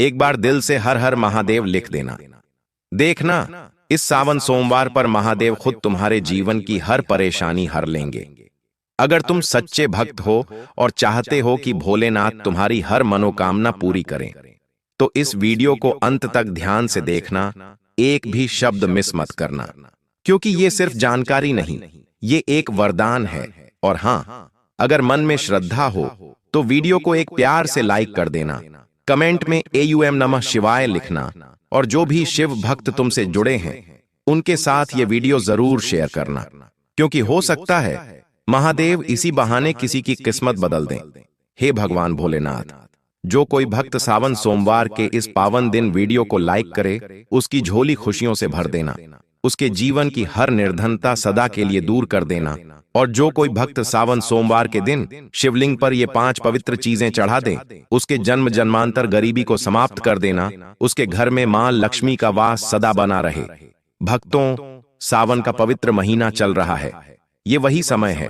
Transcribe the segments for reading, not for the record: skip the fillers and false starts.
एक बार दिल से हर हर महादेव लिख देना। देखना, इस सावन सोमवार पर महादेव खुद तुम्हारे जीवन की हर परेशानी हर लेंगे। अगर तुम सच्चे भक्त हो और चाहते हो कि भोलेनाथ तुम्हारी हर मनोकामना पूरी करें, तो इस वीडियो को अंत तक ध्यान से देखना, एक भी शब्द मिस मत करना, क्योंकि ये सिर्फ जानकारी नहीं, ये एक वरदान है। और हाँ, अगर मन में श्रद्धा हो तो वीडियो को एक प्यार से लाइक कर देना, कमेंट में AUM नमः शिवाय लिखना, और जो भी शिव भक्त तुमसे जुड़े हैं उनके साथ ये वीडियो जरूर शेयर करना, क्योंकि हो सकता है महादेव इसी बहाने किसी की किस्मत बदल दें। हे भगवान भोलेनाथ, जो कोई भक्त सावन सोमवार के इस पावन दिन वीडियो को लाइक करे, उसकी झोली खुशियों से भर देना, उसके जीवन की हर निर्धनता सदा के लिए दूर कर देना। और जो कोई भक्त सावन सोमवार के दिन शिवलिंग पर ये 5 पवित्र चीजें चढ़ा दे, उसके जन्म जन्मांतर गरीबी को समाप्त कर देना, उसके घर में मां लक्ष्मी का वास सदा बना रहे। भक्तों, सावन का पवित्र महीना चल रहा है। ये वही समय है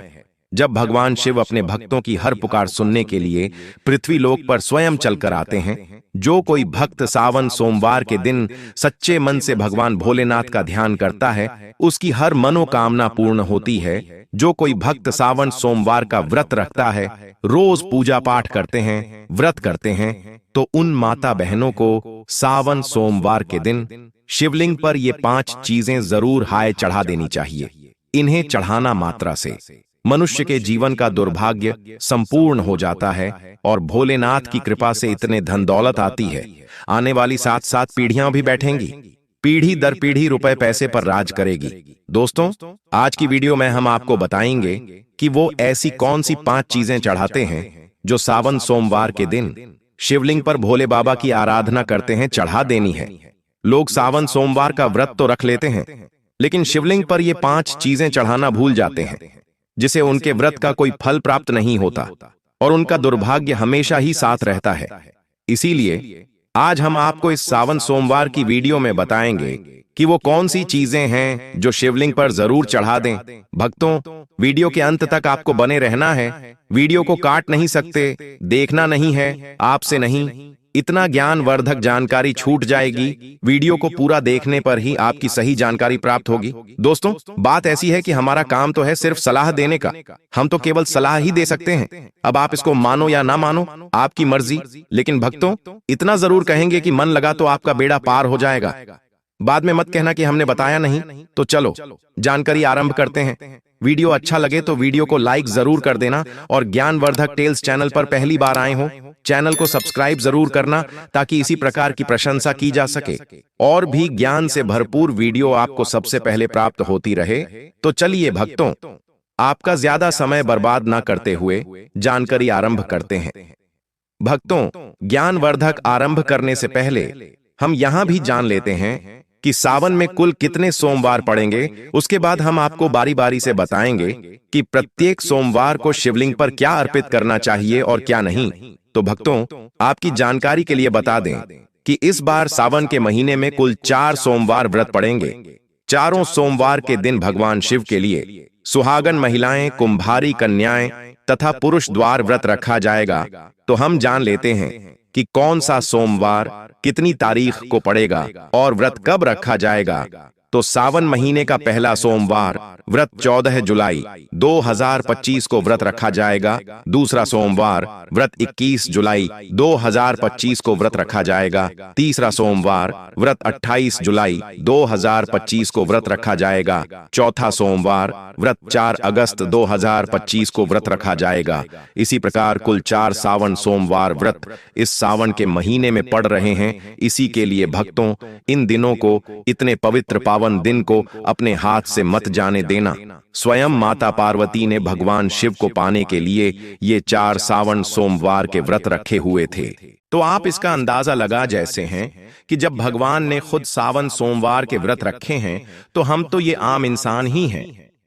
जब भगवान शिव अपने भक्तों की हर पुकार सुनने के लिए पृथ्वी लोक पर स्वयं चलकर आते हैं। जो कोई भक्त सावन सोमवार के दिन सच्चे मन से भगवान भोलेनाथ का ध्यान करता है, उसकी हर मनोकामना पूर्ण होती है। जो कोई भक्त सावन सोमवार का व्रत रखता है, रोज पूजा पाठ करते हैं, व्रत करते हैं, तो उन माता बहनों को सावन सोमवार के दिन शिवलिंग पर ये 5 चीजें जरूर हाय चढ़ा देनी चाहिए। इन्हें चढ़ाना मात्रा से मनुष्य के जीवन का दुर्भाग्य संपूर्ण हो जाता है और भोलेनाथ की कृपा से इतने धन दौलत आती है, आने वाली 7 पीढ़ियां भी बैठेंगी, पीढ़ी दर पीढ़ी रुपए पैसे पर राज करेगी। दोस्तों, आज की वीडियो में हम आपको बताएंगे कि वो ऐसी कौन सी 5 चीजें चढ़ाते हैं जो सावन सोमवार के दिन शिवलिंग पर भोले बाबा की आराधना करते हैं, चढ़ा देनी है। लोग सावन सोमवार का व्रत तो रख लेते हैं, लेकिन शिवलिंग पर ये 5 चीजें चढ़ाना भूल जाते हैं, जिसे उनके व्रत का कोई फल प्राप्त नहीं होता और उनका दुर्भाग्य हमेशा ही साथ रहता है। इसीलिए आज हम आपको इस सावन सोमवार की वीडियो में बताएंगे कि वो कौन सी चीजें हैं जो शिवलिंग पर जरूर चढ़ा दें। भक्तों, वीडियो के अंत तक आपको बने रहना है, वीडियो को काट नहीं सकते, देखना नहीं है, आपसे नहीं, इतना ज्ञानवर्धक जानकारी छूट जाएगी। वीडियो को पूरा देखने पर ही आपकी सही जानकारी प्राप्त होगी। दोस्तों, बात ऐसी है कि हमारा काम तो है सिर्फ सलाह देने का, हम तो केवल सलाह ही दे सकते हैं। अब आप इसको मानो या ना मानो, आपकी मर्जी, लेकिन भक्तों, इतना जरूर कहेंगे कि मन लगा तो आपका बेड़ा पार हो जाएगा। बाद में मत कहना कि हमने बताया नहीं। तो चलो जानकारी आरंभ करते हैं। वीडियो अच्छा लगे तो वीडियो को लाइक जरूर कर देना, और ज्ञानवर्धक टेल्स चैनल पर पहली बार आए हो, चैनल को सब्सक्राइब जरूर करना, ताकि इसी प्रकार की प्रशंसा की जा सके और भी ज्ञान से भरपूर वीडियो आपको सबसे पहले प्राप्त होती रहे। तो चलिए भक्तों, आपका ज्यादा समय बर्बाद ना करते हुए जानकारी आरंभ करते हैं। भक्तों, ज्ञानवर्धक आरंभ करने से पहले हम यहां भी जान लेते हैं कि सावन में कुल कितने सोमवार पड़ेंगे। उसके बाद हम आपको बारी बारी से बताएंगे कि प्रत्येक सोमवार को शिवलिंग पर क्या अर्पित करना चाहिए और क्या नहीं। तो भक्तों, आपकी जानकारी के लिए बता दें कि इस बार सावन के महीने में कुल 4 सोमवार व्रत पड़ेंगे। चारों सोमवार के दिन भगवान शिव के लिए सुहागन महिलाएं, कुंभारी कन्याएं तथा पुरुष द्वार व्रत रखा जाएगा। तो हम जान लेते हैं कि कौन सा सोमवार कितनी तारीख को पड़ेगा और व्रत कब रखा जाएगा। तो सावन महीने का पहला सोमवार व्रत 14 जुलाई 2025 को व्रत रखा जाएगा। दूसरा सोमवार व्रत 21 जुलाई 2025 को व्रत रखा जाएगा। तीसरा सोमवार व्रत 28 जुलाई 2025 को व्रत रखा जाएगा। चौथा सोमवार व्रत 4 अगस्त 2025 को व्रत रखा जाएगा। इसी प्रकार कुल 4 सावन सोमवार व्रत इस सावन के महीने में पड़ रहे हैं। इसी के लिए भक्तों, इन दिनों को, इतने पवित्र पावन दिन को अपने हाथ से मत जाने देना। स्वयं माता पार्वती ने भगवान शिव को पाने के लिए ये 4 सावन सोमवार के व्रत रखे हुए थे। तो आप इसका अंदाजा लगा जैसे हैं कि जब भगवान ने खुद सावन सोमवार के व्रत रखे हैं, तो हम तो ये आम इंसान ही हैं।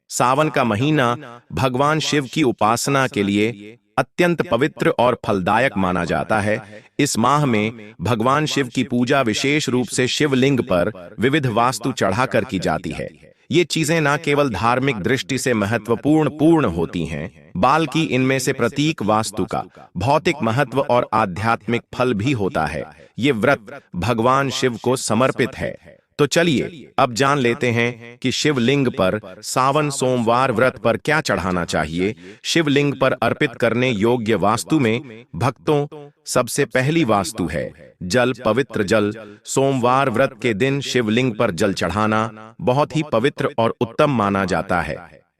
सावन का महीना भगवान शिव की उपासना के लिए अत्यंत पवित्र और फलदायक माना जाता है। इस माह में भगवान शिव की पूजा विशेष रूप से शिवलिंग पर विविध वास्तु चढ़ाकर की जाती है। ये चीजें न केवल धार्मिक दृष्टि से महत्वपूर्ण होती हैं, बल्कि इनमें से प्रतीक वास्तु का भौतिक महत्व और आध्यात्मिक फल भी होता है। ये व्रत भगवान शिव को समर्पित है। तो चलिए अब जान लेते हैं कि शिवलिंग पर सावन सोमवार व्रत पर क्या चढ़ाना चाहिए। शिवलिंग पर अर्पित करने योग्य वास्तु में भक्तों सबसे पहली वास्तु है जल, पवित्र जल। सोमवार व्रत के दिन शिवलिंग पर जल चढ़ाना बहुत ही पवित्र और उत्तम माना जाता है।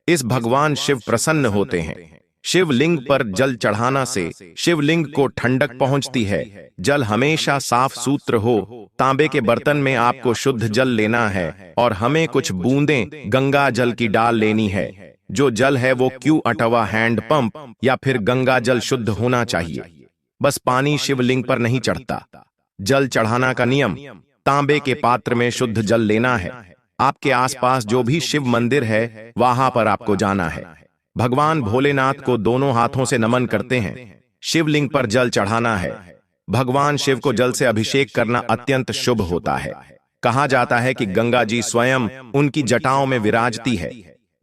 इस भगवान शिव प्रसन्न होते हैं। शिवलिंग पर जल चढ़ाना से शिवलिंग को ठंडक पहुंचती है। जल हमेशा साफ सूत्र हो। तांबे के बर्तन में आपको शुद्ध जल लेना है और हमें कुछ बूंदें गंगा जल की डाल लेनी है। जो जल है वो Q8वां हैंड पंप या फिर गंगा जल शुद्ध होना चाहिए। बस पानी शिवलिंग पर नहीं चढ़ता। जल चढ़ाना का नियम, तांबे के पात्र में शुद्ध जल लेना है। आपके आसपास जो भी शिव मंदिर है वहां पर आपको जाना है। भगवान भोलेनाथ को दोनों हाथों से नमन करते हैं। शिवलिंग पर जल चढ़ाना है। भगवान शिव को जल से अभिषेक करना अत्यंत शुभ होता है। कहा जाता है कि गंगा जी स्वयं उनकी जटाओं में विराजती है।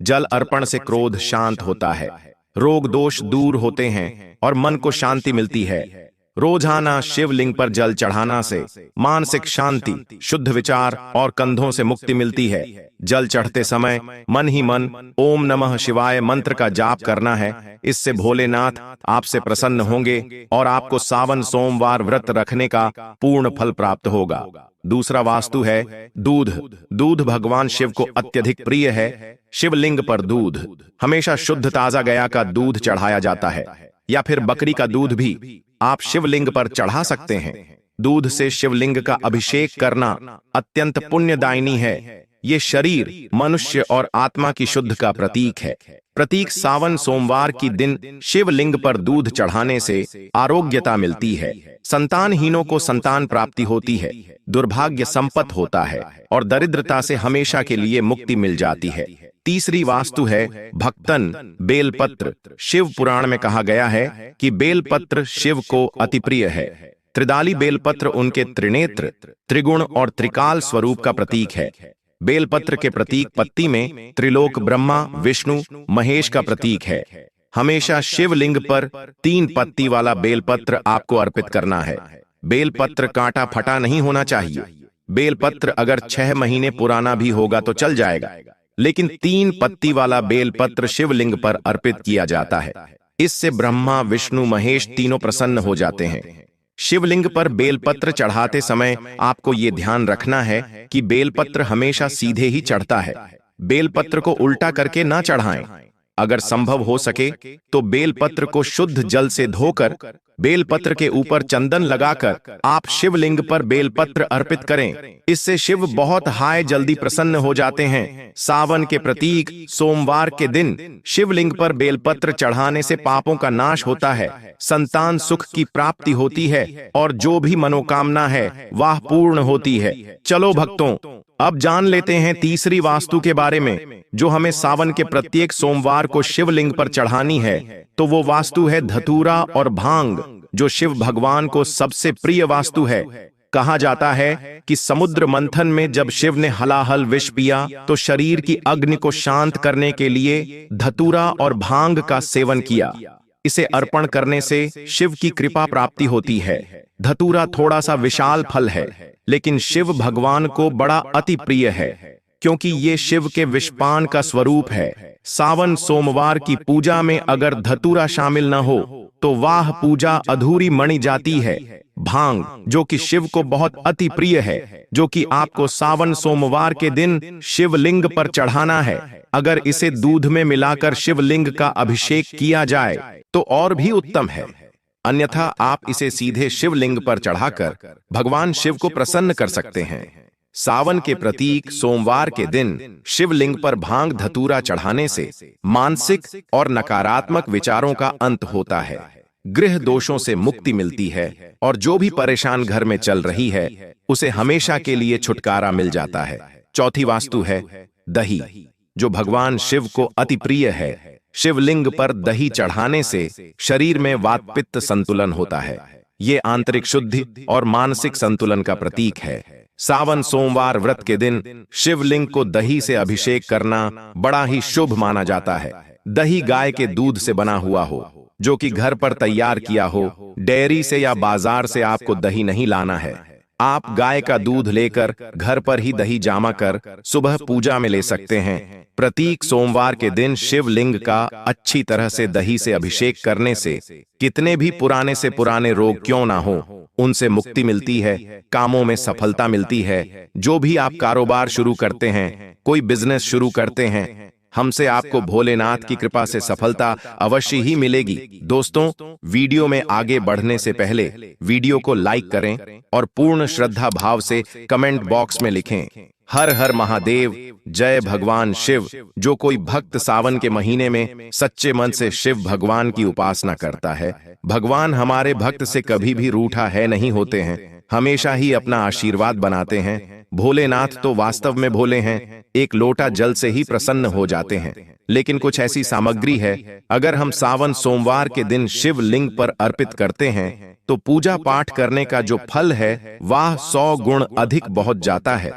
जल अर्पण से क्रोध शांत होता है, रोग दोष दूर होते हैं और मन को शांति मिलती है। रोजाना शिवलिंग पर जल चढ़ाना से मानसिक शांति, शुद्ध विचार और कंधों से मुक्ति मिलती है। जल चढ़ते समय मन ही मन ओम नमः शिवाय मंत्र का जाप करना है। इससे भोलेनाथ आपसे प्रसन्न होंगे और आपको सावन सोमवार व्रत रखने का पूर्ण फल प्राप्त होगा। दूसरा वास्तु है दूध। दूध भगवान शिव को अत्यधिक प्रिय है। शिवलिंग पर दूध हमेशा शुद्ध ताजा गया का दूध चढ़ाया जाता है या फिर बकरी का दूध भी आप शिवलिंग पर चढ़ा सकते हैं। दूध से शिवलिंग का अभिषेक करना अत्यंत पुण्यदायिनी है। ये शरीर, मनुष्य और आत्मा की शुद्ध का प्रतीक है। प्रतीक सावन सोमवार की दिन शिवलिंग पर दूध चढ़ाने से आरोग्यता मिलती है। संतानहीनों को संतान प्राप्ति होती है, दुर्भाग्य संपत्ति होता है और दरिद्रता से हमेशा के लिए मुक्ति मिल जाती है। तीसरी वास्तु है भक्तन बेलपत्र। शिव पुराण में कहा गया है कि बेलपत्र शिव को अति प्रिय है। त्रिदाली बेलपत्र उनके त्रिनेत्र, त्रिगुण और त्रिकाल स्वरूप का प्रतीक है। बेलपत्र के प्रतीक पत्ती में त्रिलोक ब्रह्मा, विष्णु, महेश का प्रतीक है। हमेशा शिवलिंग पर 3 पत्ती वाला बेलपत्र आपको अर्पित करना है। बेलपत्र कांटा फटा नहीं होना चाहिए। बेलपत्र अगर 6 महीने पुराना भी होगा तो चल जाएगा, लेकिन 3 पत्ती वाला बेलपत्र शिवलिंग पर अर्पित किया जाता है। इससे ब्रह्मा, विष्णु, महेश तीनों प्रसन्न हो जाते हैं। शिवलिंग पर बेलपत्र चढ़ाते समय आपको ये ध्यान रखना है कि बेलपत्र हमेशा सीधे ही चढ़ता है। बेलपत्र को उल्टा करके ना चढ़ाएं। अगर संभव हो सके तो बेलपत्र को शुद्ध जल से धोकर बेलपत्र के ऊपर चंदन लगाकर आप शिवलिंग पर बेलपत्र अर्पित करें। इससे शिव बहुत जल्दी प्रसन्न हो जाते हैं। सावन के प्रतीक सोमवार के दिन शिवलिंग पर बेलपत्र चढ़ाने से पापों का नाश होता है, संतान सुख की प्राप्ति होती है और जो भी मनोकामना है वह पूर्ण होती है। चलो भक्तों, अब जान लेते हैं तीसरी वास्तु के बारे में जो हमें सावन के प्रत्येक सोमवार को शिवलिंग पर चढ़ानी है। तो वो वास्तु है धतूरा और भांग, जो शिव भगवान को सबसे प्रिय वास्तु है। कहा जाता है कि समुद्र मंथन में जब शिव ने हलाहल विष पिया तो शरीर की अग्नि को शांत करने के लिए धतूरा और भांग का सेवन किया। इसे अर्पण करने से शिव की कृपा प्राप्ति होती है। धतूरा थोड़ा सा विशाल फल है, लेकिन शिव भगवान को बड़ा अति प्रिय है क्योंकि ये शिव के विषपान का स्वरूप है। सावन सोमवार की पूजा में अगर धतूरा शामिल न हो तो वह पूजा अधूरी मानी जाती है। भांग, जो कि शिव को बहुत अति प्रिय है, जो कि आपको सावन सोमवार के दिन शिवलिंग पर चढ़ाना है। अगर इसे दूध में मिलाकर शिवलिंग का अभिषेक किया जाए तो और भी उत्तम है, अन्यथा आप इसे सीधे शिवलिंग पर चढ़ाकर भगवान शिव को प्रसन्न कर सकते हैं। सावन के प्रतीक सोमवार के दिन शिवलिंग पर भांग धतूरा चढ़ाने से मानसिक और नकारात्मक विचारों का अंत होता है, गृह दोषों से मुक्ति मिलती है और जो भी परेशान घर में चल रही है उसे हमेशा के लिए छुटकारा मिल जाता है। चौथी वास्तु है दही, जो भगवान शिव को अति प्रिय है। शिवलिंग पर दही चढ़ाने से शरीर में वात पित्त संतुलन होता है। ये आंतरिक शुद्धि और मानसिक संतुलन का प्रतीक है। सावन सोमवार व्रत के दिन शिवलिंग को दही से अभिषेक करना बड़ा ही शुभ माना जाता है। दही गाय के दूध से बना हुआ हो, जो कि घर पर तैयार किया हो। डेयरी से या बाजार से आपको दही नहीं लाना है। आप गाय का दूध लेकर घर पर ही दही जामा कर सुबह पूजा में ले सकते हैं। प्रतीक सोमवार के दिन शिवलिंग का अच्छी तरह से दही से अभिषेक करने से कितने भी पुराने से पुराने रोग क्यों ना हो, उनसे मुक्ति मिलती है, कामों में सफलता मिलती है। जो भी आप कारोबार शुरू करते हैं, कोई बिजनेस शुरू करते हैं, हमसे आपको भोलेनाथ की कृपा से सफलता अवश्य ही मिलेगी। दोस्तों, वीडियो में आगे बढ़ने से पहले वीडियो को लाइक करें और पूर्ण श्रद्धा भाव से कमेंट बॉक्स में लिखें, हर हर महादेव, जय भगवान शिव। जो कोई भक्त सावन के महीने में सच्चे मन से शिव भगवान की उपासना करता है, भगवान हमारे भक्त से कभी भी रूठा है नहीं होते हैं, हमेशा ही अपना आशीर्वाद बनाते हैं। भोलेनाथ तो वास्तव में भोले हैं, एक लोटा जल से ही प्रसन्न हो जाते हैं। लेकिन कुछ ऐसी सामग्री है, अगर हम सावन सोमवार के दिन शिवलिंग पर अर्पित करते हैं तो पूजा पाठ करने का जो फल है वह 100 गुण अधिक पहुंच जाता है।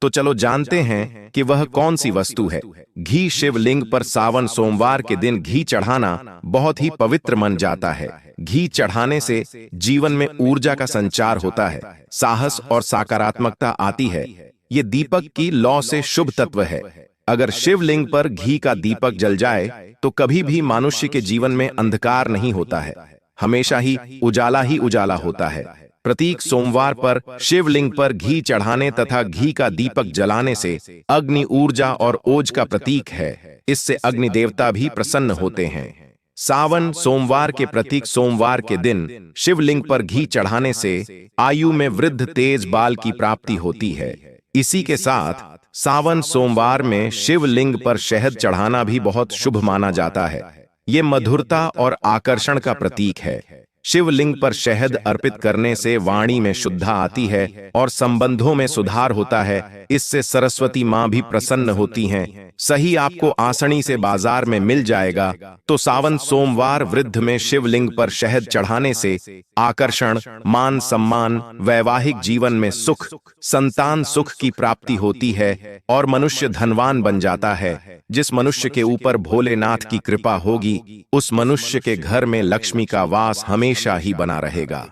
तो चलो जानते हैं कि वह कौन सी वस्तु है। घी। शिवलिंग पर सावन सोमवार के दिन घी चढ़ाना बहुत ही पवित्र मन जाता है। घी चढ़ाने से जीवन में ऊर्जा का संचार होता है, साहस और सकारात्मकता आती है। ये दीपक की लौ से शुभ तत्व है। अगर शिवलिंग पर घी का दीपक जल जाए तो कभी भी मनुष्य के जीवन में अंधकार नहीं होता है, हमेशा ही उजाला होता है। प्रतीक सोमवार पर शिवलिंग पर घी चढ़ाने तथा घी का दीपक जलाने से अग्नि ऊर्जा और ओज का प्रतीक है। इससे अग्नि देवता भी प्रसन्न होते हैं। सावन सोमवार के प्रतीक सोमवार के दिन शिवलिंग पर घी चढ़ाने से आयु में वृद्ध तेज बाल की प्राप्ति होती है। इसी के साथ सावन सोमवार में शिवलिंग पर शहद चढ़ाना भी बहुत शुभ माना जाता है। ये मधुरता और आकर्षण का प्रतीक है। शिवलिंग पर शहद अर्पित करने से वाणी में शुद्धता आती है और संबंधों में सुधार होता है। इससे सरस्वती माँ भी प्रसन्न होती हैं। सही आपको आसानी से बाजार में मिल जाएगा। तो सावन सोमवार वृद्ध में शिवलिंग पर शहद चढ़ाने से आकर्षण, मान सम्मान, वैवाहिक जीवन में सुख, संतान सुख की प्राप्ति होती है और मनुष्य धनवान बन जाता है। जिस मनुष्य के ऊपर भोलेनाथ की कृपा होगी, उस मनुष्य के घर में लक्ष्मी का वास हमेशा ही बना रहेगा,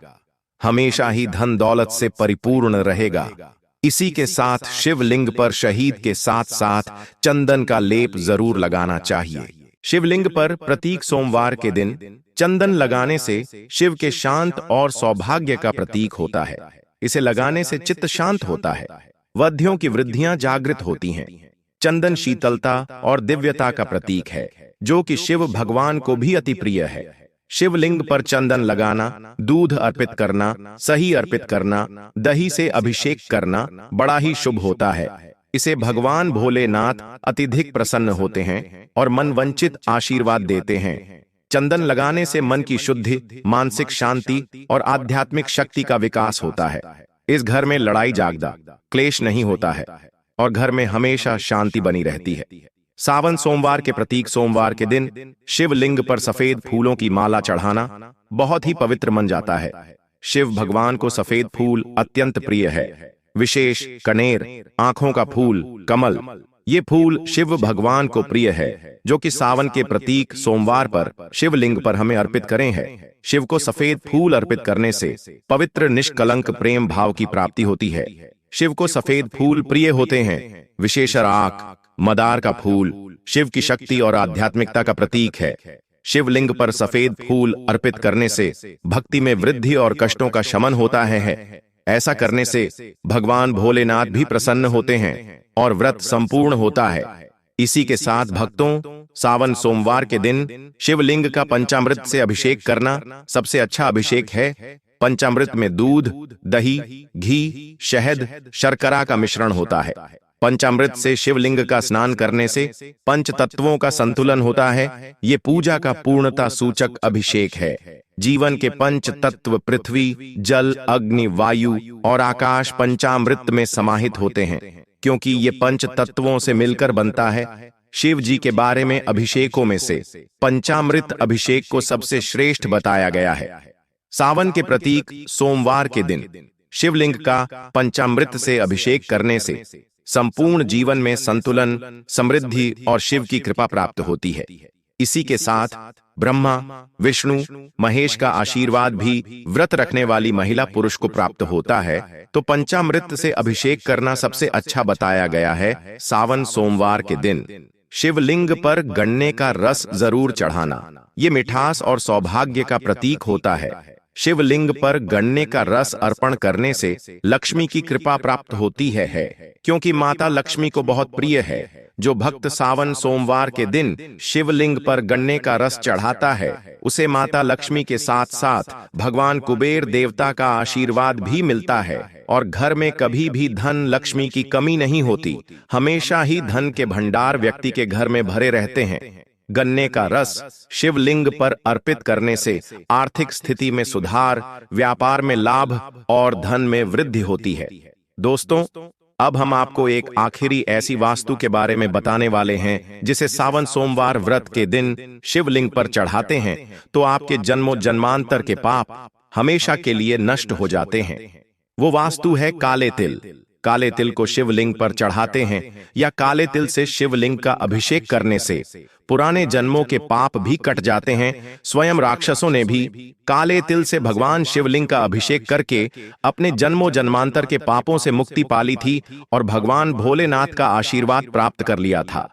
हमेशा ही धन दौलत से परिपूर्ण रहेगा। इसी के साथ शिवलिंग पर शहीद के साथ साथ चंदन का लेप जरूर लगाना चाहिए। शिवलिंग पर प्रतीक सोमवार के दिन चंदन लगाने से शिव के शांत और सौभाग्य का प्रतीक होता है। इसे लगाने से चित्त शांत होता है, वध्यों की वृद्धियां जागृत होती हैं। चंदन शीतलता और दिव्यता का प्रतीक है, जो कि शिव भगवान को भी अति प्रिय है। शिवलिंग पर चंदन लगाना, दूध अर्पित करना, सही अर्पित करना, दही से अभिषेक करना बड़ा ही शुभ होता है। इसे भगवान भोलेनाथ अत्यधिक प्रसन्न होते हैं और मनवंचित आशीर्वाद देते हैं। चंदन लगाने से मन की शुद्धि, मानसिक शांति और आध्यात्मिक शक्ति का विकास होता है। इस घर में लड़ाई झगड़ा, क्लेश नहीं होता है और घर में हमेशा शांति बनी रहती है। सावन सोमवार के प्रतीक सोमवार के दिन शिवलिंग पर सफेद फूलों की माला चढ़ाना बहुत ही पवित्र मन जाता है। शिव भगवान को सफेद फूल अत्यंत प्रिय है, विशेष कनेर, आंखों का फूल, कमल। ये फूल शिव भगवान को प्रिय है, जो कि सावन के प्रतीक सोमवार पर शिवलिंग पर हमें अर्पित करें हैं। शिव को सफेद फूल अर्पित करने से पवित्र निष्कलंक प्रेम भाव की प्राप्ति होती है। शिव को सफेद फूल प्रिय होते हैं, विशेष राख, मदार का फूल शिव की शक्ति और आध्यात्मिकता का प्रतीक है। शिवलिंग पर सफेद फूल अर्पित करने से भक्ति में वृद्धि और कष्टों का शमन होता है। ऐसा करने से भगवान भोलेनाथ भी प्रसन्न होते हैं और व्रत संपूर्ण होता है। इसी के साथ भक्तों, सावन सोमवार के दिन शिवलिंग का पंचामृत से अभिषेक करना सबसे अच्छा अभिषेक है। पंचामृत में दूध, दही, घी, शहद, शर्करा का मिश्रण होता है। पंचामृत से शिवलिंग का स्नान करने से पंच तत्वों का संतुलन होता है। ये पूजा का पूर्णता सूचक अभिषेक है। जीवन के पंच तत्व पृथ्वी, जल, अग्नि, वायु और आकाश पंचामृत में समाहित होते हैं, क्योंकि ये पंच तत्वों से मिलकर बनता है। शिव जी के बारे में अभिषेकों में से पंचामृत अभिषेक को सबसे श्रेष्ठ बताया गया है। सावन के प्रतीक सोमवार के दिन शिवलिंग का पंचामृत से अभिषेक करने से संपूर्ण जीवन में संतुलन, समृद्धि और शिव की कृपा प्राप्त होती है। इसी के साथ ब्रह्मा, विष्णु, महेश का आशीर्वाद भी व्रत रखने वाली महिला पुरुष को प्राप्त होता है, तो पंचामृत से अभिषेक करना सबसे अच्छा बताया गया है। सावन सोमवार के दिन शिवलिंग पर गन्ने का रस जरूर चढ़ाना। ये मिठास और सौभाग्य का प्रतीक होता है। शिवलिंग पर गन्ने का रस अर्पण करने से लक्ष्मी की कृपा प्राप्त होती है, क्योंकि माता लक्ष्मी को बहुत प्रिय है। जो भक्त सावन सोमवार के दिन शिवलिंग पर गन्ने का रस चढ़ाता है, उसे माता लक्ष्मी के साथ साथ भगवान कुबेर देवता का आशीर्वाद भी मिलता है और घर में कभी भी धन लक्ष्मी की कमी नहीं होती। हमेशा ही धन के भंडार व्यक्ति के घर में भरे रहते हैं। गन्ने का रस शिवलिंग पर अर्पित करने से आर्थिक स्थिति में सुधार, व्यापार में लाभ और धन में वृद्धि होती है। दोस्तों, अब हम आपको एक आखिरी ऐसी वास्तु के बारे में बताने वाले हैं जिसे सावन सोमवार व्रत के दिन शिवलिंग पर चढ़ाते हैं तो आपके जन्मों जन्मांतर के पाप हमेशा के लिए नष्ट हो जाते हैं। वो वास्तु है काले तिल। काले तिल को शिवलिंग पर चढ़ाते हैं या काले तिल से शिवलिंग का अभिषेक करने से पुराने जन्मों के पाप भी कट जाते हैं। स्वयं राक्षसों ने भी काले तिल से भगवान शिवलिंग का अभिषेक करके अपने जन्मों जन्मांतर के पापों से मुक्ति पाली थी और भगवान भोलेनाथ का आशीर्वाद प्राप्त कर लिया था।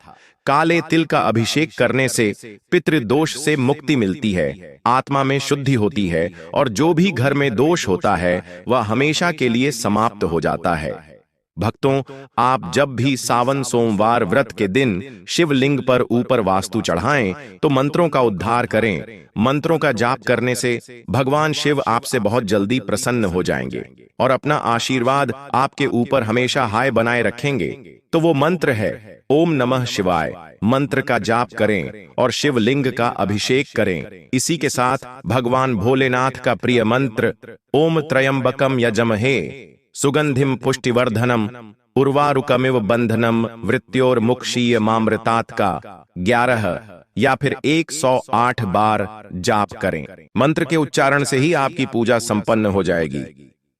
काले तिल का अभिषेक करने से पितृदोष से मुक्ति मिलती है, आत्मा में शुद्धि होती है और जो भी घर में दोष होता है वह हमेशा के लिए समाप्त हो जाता है। भक्तों, आप जब भी सावन सोमवार व्रत के दिन शिवलिंग पर ऊपर वास्तु चढ़ाएं तो मंत्रों का उद्धार करें। मंत्रों का जाप करने से भगवान शिव आपसे बहुत जल्दी प्रसन्न हो जाएंगे और अपना आशीर्वाद आपके ऊपर हमेशा हाय बनाए रखेंगे। तो वो मंत्र है ओम नमः शिवाय। मंत्र का जाप करें और शिवलिंग का अभिषेक करें। इसी के साथ भगवान भोलेनाथ का प्रिय मंत्र ओम त्र्यंबकम यजमहे सुगंधिम पुष्टिवर्धनम उर्वारुकमिव बंधनम मृत्योर्मुक्षीय मामृतात् का 11 या फिर 108 बार जाप करें। मंत्र के उच्चारण से ही आपकी पूजा संपन्न हो जाएगी।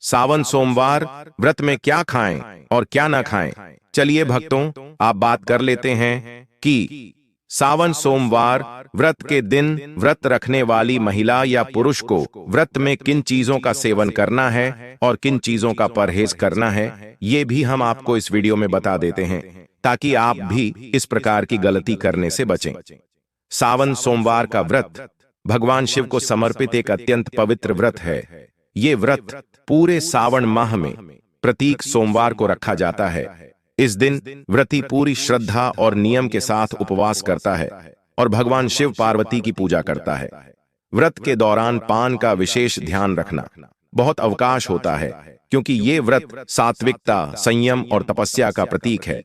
सावन सोमवार व्रत में क्या खाएं और क्या ना खाएं, चलिए भक्तों, आप बात कर लेते हैं कि सावन सोमवार व्रत के दिन व्रत रखने वाली महिला या पुरुष को व्रत में किन चीजों का सेवन करना है और किन चीजों का परहेज करना है, ये भी हम आपको इस वीडियो में बता देते हैं ताकि आप भी इस प्रकार की गलती करने से बचें। सावन सोमवार का व्रत भगवान शिव को समर्पित एक अत्यंत पवित्र व्रत है। ये व्रत पूरे सावन माह में प्रत्येक सोमवार को रखा जाता है। इस दिन व्रती पूरी श्रद्धा और नियम के साथ उपवास करता है और भगवान शिव पार्वती की पूजा करता है। व्रत के दौरान पान का विशेष ध्यान रखना बहुत अवकाश होता है, क्योंकि ये व्रत सात्विकता, संयम और तपस्या का प्रतीक है।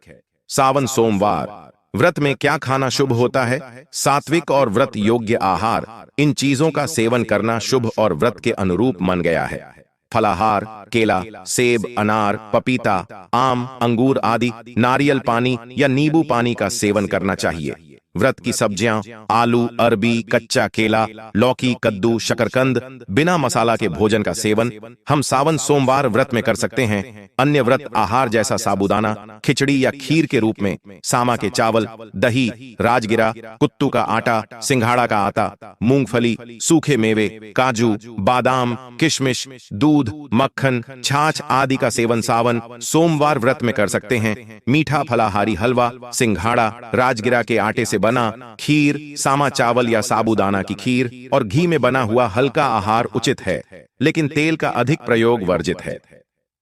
सावन सोमवार व्रत में क्या खाना शुभ होता है? सात्विक और व्रत योग्य आहार, इन चीजों का सेवन करना शुभ और व्रत के अनुरूप मान गया है। फलाहार, केला, सेब, अनार, पपीता, आम, अंगूर आदि, नारियल पानी या नींबू पानी का सेवन करना चाहिए। व्रत की सब्जियां आलू, अरबी, कच्चा केला, लौकी, कद्दू, शकरकंद, बिना मसाला के भोजन का सेवन हम सावन सोमवार व्रत में कर सकते हैं। अन्य व्रत आहार जैसा साबूदाना, खिचड़ी या खीर के रूप में सामा के चावल, दही, राजगिरा, कुत्तू का आटा, सिंघाड़ा का आटा, मूंगफली, सूखे मेवे, काजू, बादाम, किशमिश, दूध, मक्खन, छाछ आदि का सेवन सावन सोमवार व्रत में कर सकते हैं। मीठा फलाहारी हलवा, सिंघाड़ा, राजगिरा के आटे से बना खीर, सामा चावल या साबूदाना की खीर और घी में बना हुआ हल्का आहार उचित है, लेकिन तेल का अधिक प्रयोग वर्जित है।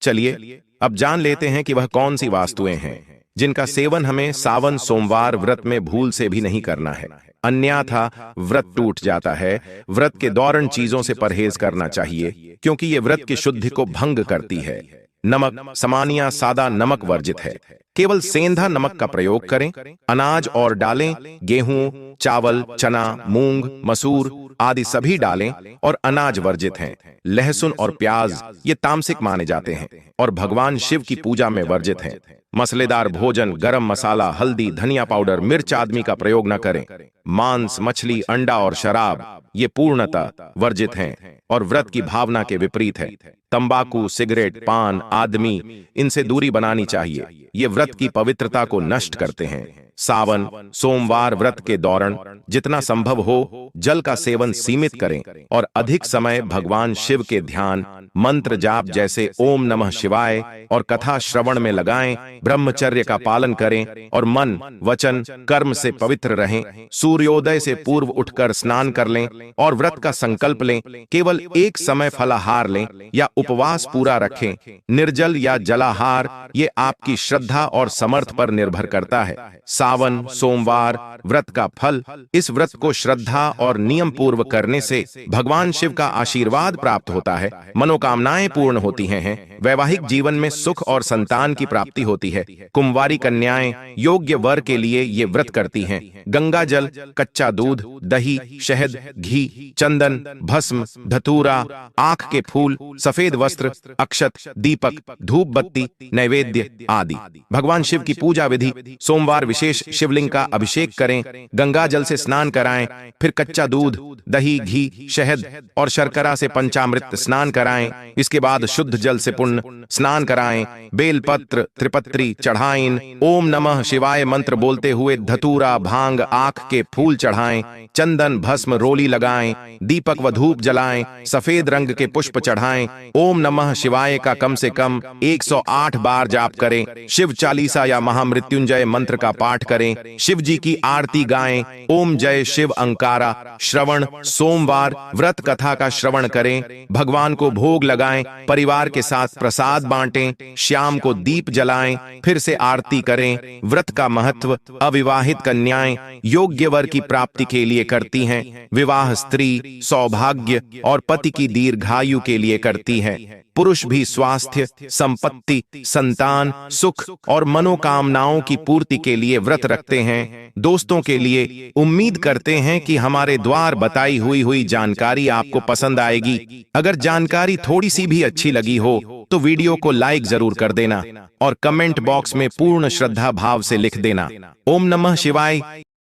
चलिए अब जान लेते हैं कि वह कौन सी वास्तुएं हैं जिनका सेवन हमें सावन सोमवार व्रत में भूल से भी नहीं करना है, अन्यथा व्रत टूट जाता है। व्रत के दौरान चीजों से परहेज करना चाहिए, क्योंकि ये व्रत की शुद्धि को भंग करती है। नमक, सामान्य सादा नमक वर्जित है, केवल सेंधा नमक का प्रयोग करें। अनाज और डालें, गेहूं, चावल, चना, मूंग, मसूर आदि सभी डालें और अनाज वर्जित हैं। लहसुन और प्याज ये तामसिक माने जाते हैं और भगवान शिव की पूजा में वर्जित हैं। मसालेदार भोजन, गरम मसाला, हल्दी, धनिया पाउडर, मिर्च आदि का प्रयोग न करें। मांस, मछली, अंडा और शराब ये पूर्णतः वर्जित हैं और व्रत की भावना के विपरीत है। तंबाकू, सिगरेट, पान आदि इनसे दूरी बनानी चाहिए, ये व्रत की पवित्रता को नष्ट करते हैं। सावन सोमवार व्रत के दौरान जितना संभव हो जल का सेवन सीमित करें और अधिक समय भगवान शिव के ध्यान, मंत्र जाप जैसे ओम नमः शिवाय और कथा श्रवण में लगाएं। ब्रह्मचर्य का पालन करें और मन, वचन, कर्म से पवित्र रहें। सूर्योदय से पूर्व उठकर स्नान कर लें और व्रत का संकल्प लें। केवल एक समय फलाहार लें या उपवास पूरा रखें। निर्जल या जलाहार ये आपकी श्रद्धा और समर्थ पर निर्भर करता है। सावन सोमवार व्रत का फल। इस व्रत को श्रद्धा और नियम पूर्व करने से भगवान शिव का आशीर्वाद प्राप्त होता है, मनोकामनाएं पूर्ण होती हैं, वैवाहिक जीवन में सुख और संतान की प्राप्ति होती है। कुंवारी कन्याएं योग्य वर के लिए ये व्रत करती हैं। गंगा जल, कच्चा दूध, दही, शहद, घी, चंदन, भस्म, धतूरा, आंख के फूल, सफेद वस्त्र, अक्षत, दीपक, धूप बत्ती, नैवेद्य आदि। भगवान शिव की पूजा विधि। सोमवार विशेष शिवलिंग का अभिषेक करें, गंगा जल से स्नान कराएं, फिर कच्चा दूध, दही, घी, शहद और शर्करा से पंचामृत स्नान कराएं। इसके बाद शुद्ध जल से पुण्य स्नान कराएं। बेलपत्र, त्रिपत्री चढ़ाएं। ओम नमः शिवाय मंत्र बोलते हुए धतूरा, भांग, आंख के फूल चढ़ाएं। चंदन, भस्म, रोली लगाएं। दीपक व धूप जलाएं। सफेद रंग के पुष्प चढ़ाएं। ओम नमः शिवाय का कम से कम 108 बार जाप करें। शिव चालीसा या महामृत्युंजय मंत्र का पाठ करें। शिव जी की आरती गाएं। ओम जय शिव अंकारा श्रवण। सोमवार व्रत कथा का श्रवण करें। भगवान को भोग लगाएं। परिवार के साथ प्रसाद बांटें। शाम को दीप जलाएं, फिर से आरती करें। व्रत का महत्व। अविवाहित कन्याएं योग्य वर की प्राप्ति के लिए करती हैं। विवाह स्त्री सौभाग्य और पति की दीर्घायु के लिए करती हैं। पुरुष भी स्वास्थ्य, संपत्ति, संतान, सुख और मनोकामनाओं की पूर्ति के लिए व्रत रखते हैं। दोस्तों के लिए उम्मीद करते हैं कि हमारे द्वार बताई हुई जानकारी आपको पसंद आएगी। अगर जानकारी थोड़ी सी भी अच्छी लगी हो तो वीडियो को लाइक जरूर कर देना और कमेंट बॉक्स में पूर्ण श्रद्धा भाव से लिख देना। ओम नमः शिवाय।